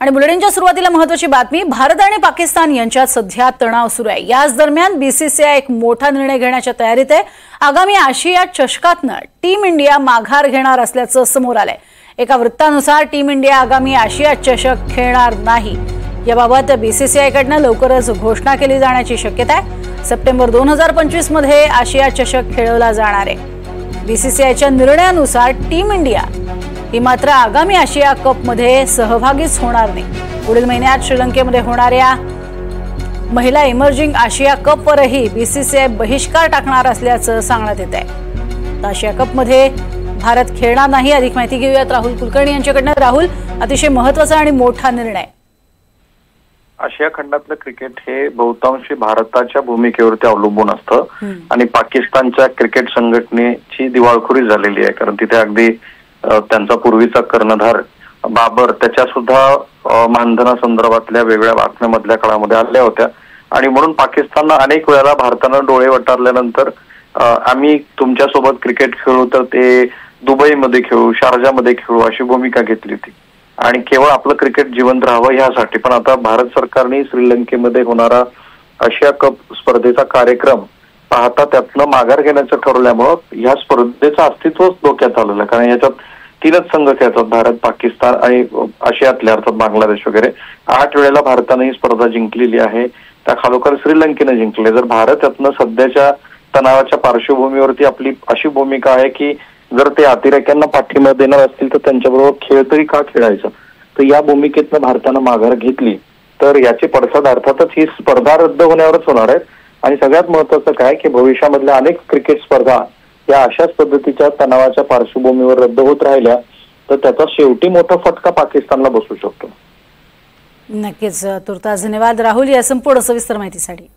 आणि बुलेटिनच्या सुरुवातीला महत्त्वाची बातमी। भारत आणि पाकिस्तान यांच्यात सध्या तणाव सुरू आहे। याच दरम्यान बीसीसीआय एक मोठा निर्णय घेण्याच्या तयारीत आहे। आगामी आशिया चषकातनं टीम इंडिया माघार घेणार असल्याचं समोर आलंय। एका वृत्तानुसार टीम इंडिया आगामी आशिया चषक खेळणार नाही। याबाबत बीसीसीआयकडनं लवकरच घोषणा केली जाण्याची शक्यता आहे। सप्टेंबर 2025 मध्ये आशिया चषक खेळवला जाणार आहे। बीसीसीआयच्या निर्णयानुसार टीम इंडिया ही मात्र आगामी आशिया कप मध्ये सहभागीच होणार नाही। पुढील महिन्यात श्रीलंकेमध्ये होणाऱ्या महिला इमर्जिंग आशिया कप वरही बीसीसीआय बहिष्कार टाकणार असल्याचं सांगण्यात येत आहे। आशिया कप मध्ये भारत खेळणार नाही। अधिक माहिती घेऊयात राहुल कुलकर्णी यांच्याकडनं। राहुल, अतिशय महत्त्वाचा आणि मोठा निर्णय। आशिया खंडातलं क्रिकेट हे बहुतांशी भारताच्या भूमिकेवरती अवलंबून असतं आणि पाकिस्तानच्या क्रिकेट संघटनेची दिवाळखोरी झालेली आहे। कारण तिथे अगदी त्यांचा पूर्वीचा कर्णधार बाबर त्याच्या सुद्धा मानधनासंदर्भातल्या वेगळ्या बातम्या मधल्या काळामध्ये आल्या होत्या आणि म्हणून पाकिस्तानला अनेक वेळेला भारतानं डोळे वटारल्यानंतर आम्ही तुमच्यासोबत क्रिकेट खेळू तर ते दुबईमध्ये खेळू, शारजामध्ये खेळू अशी भूमिका घेतली होती आणि केवळ आपलं क्रिकेट जिवंत राहावं यासाठी। पण आता भारत सरकारने श्रीलंकेमध्ये होणारा आशिया कप स्पर्धेचा कार्यक्रम पाहता त्यातनं माघार घेण्याचं ठरवल्यामुळं ह्या स्पर्धेचं अस्तित्वच धोक्यात आलेलं आहे। कारण याच्यात 3च संघ खेळतात, भारत, पाकिस्तान आणि आशियातले अर्थात बांगलादेश वगैरे। 8 वेळेला भारताने ही स्पर्धा जिंकलेली आहे, त्या खालोखाल श्रीलंकेने जिंकले। जर भारत यातनं सध्याच्या तणावाच्या पार्श्वभूमीवरती आपली अशी भूमिका आहे की जर ते अतिरेक्यांना पाठिंबा देणार असतील तर त्यांच्याबरोबर खेळ तरी का खेळायचा, तर या भूमिकेतनं भारतानं माघार घेतली तर याचे पडसाद अर्थातच ही स्पर्धा रद्द होण्यावरच होणार आहेत। आणि सगळ्यात महत्त्वाचं काय की भविष्यामधल्या अनेक क्रिकेट स्पर्धा या अशाच पद्धतीच्या तणावाच्या पार्श्वभूमीवर रद्द होत राहिल्या तर त्याचा शेवटी मोठा फटका पाकिस्तानला बसू शकतो। नक्कीच। तुर्तास धन्यवाद राहुल या संपूर्ण सविस्तर माहितीसाठी।